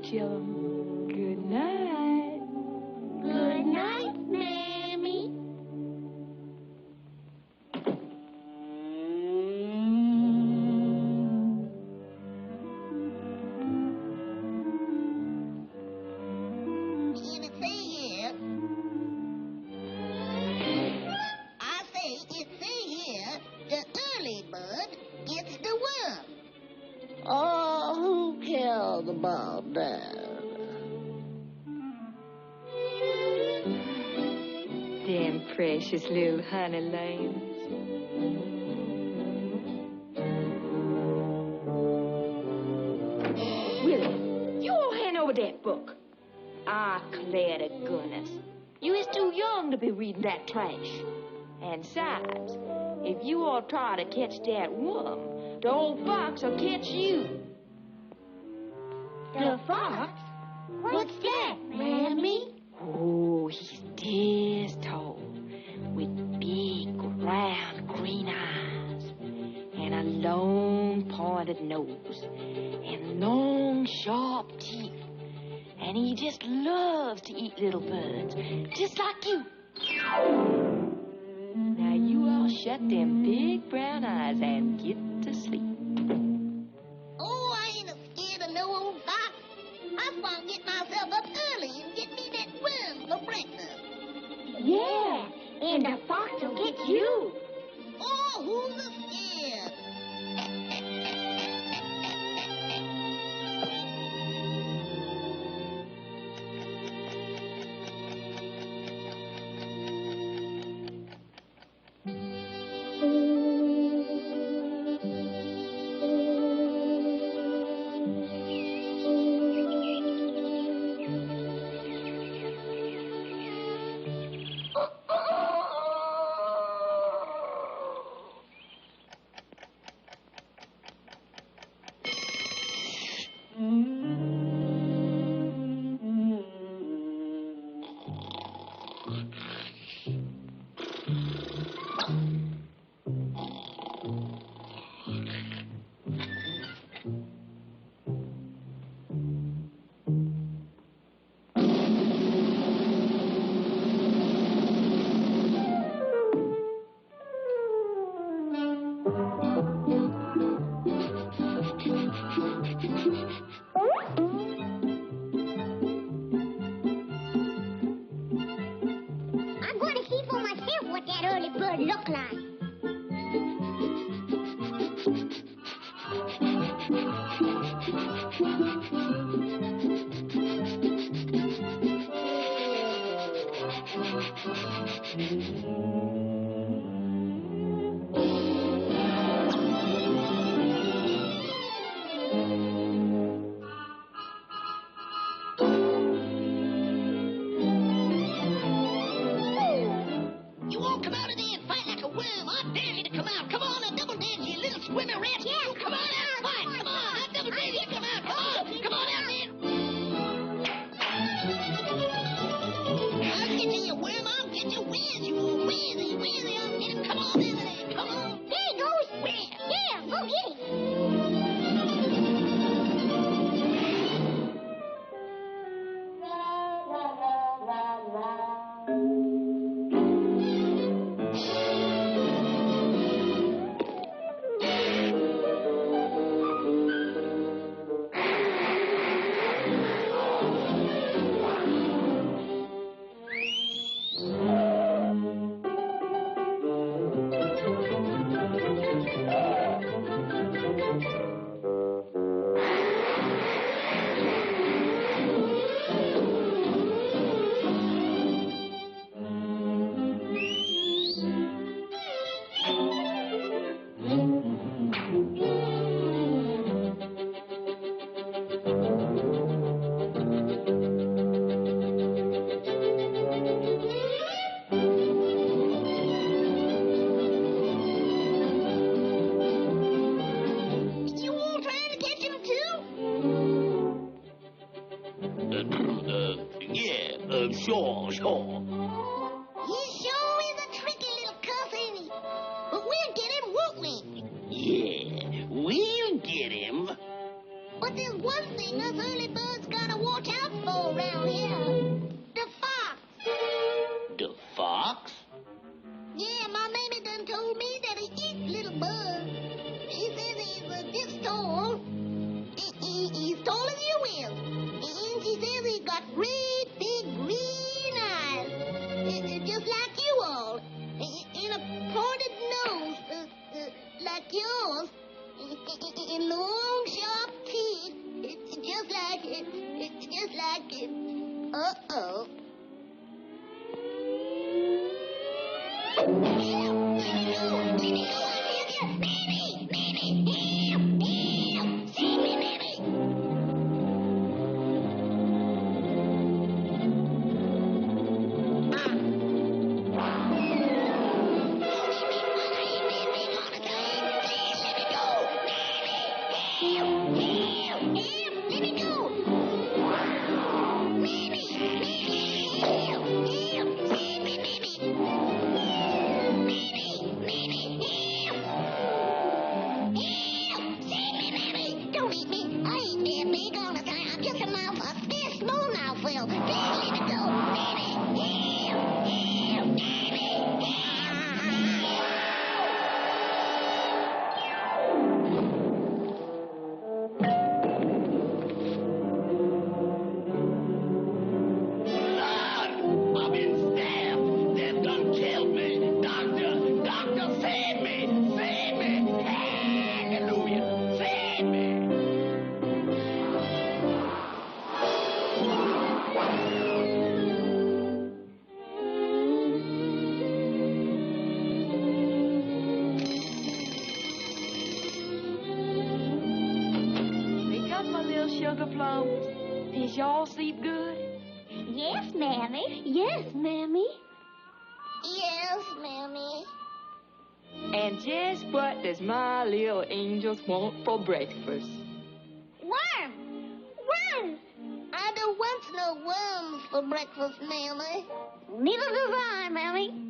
chillum. Good night. Good night, Mammy. Oh, who cares about that? Them precious little honey lambs. Willie, you all hand over that book. I declare to goodness, you is too young to be reading that trash. And besides, if you all try to catch that worm, the old fox will catch you. The fox? What's that, Mammy? Oh, he's this tall, with big, round, green eyes, and a long, pointed nose, and long, sharp teeth. And he just loves to eat little birds, just like you. Now you all shut them big brown eyes and get to sleep. Oh, I ain't scared of no old fox. I'm gonna get myself up early and get me that worm for breakfast. Yeah, and the fox will get you. Oh, who's scared? I'm going to see for myself what that early bird looked like. You all come out of there and fight like a worm. I dare you to come out. Come on, double dare you little swimmer rats. Yeah, Come on out and fight. Come on, I double dare you to come out. Come on. Come on out there. I'll get you, you worm. I'll get you. Where's you? Where's he? Where's he? I'll get him. Come on in there. Come on. There he goes. Where? Yeah, go get him. You all trying to catch him too? Sure. He sure is a tricky little cuss, ain't he? But we'll get him, won't we? Yeah, we'll get him. But But there's one thing us early birds gotta watch out for around here. The fox. The fox? Yeah, my mammy done told me that he eats little bugs. She says he's this tall. He's tall as you is. And she says he's got great big green eyes. Just like you all. And a pointed nose like yours. And long, sharp teeth. Just like it. Uh-oh. Don't eat me. I ain't that big all the time. I'm just a mouth, a very small mouthful. Please let me go. I've been stabbed. They've done killed me. Doctor, save me. Save me. Hallelujah. Save me. Wake up, my little sugar plums. Did y'all sleep good? Yes, Mammy. Yes, Mammy. Yes, Mammy. And just what does my little angels want for breakfast? Worms. Worms. I don't want no worms for breakfast, Mammy. Neither does I, Mammy.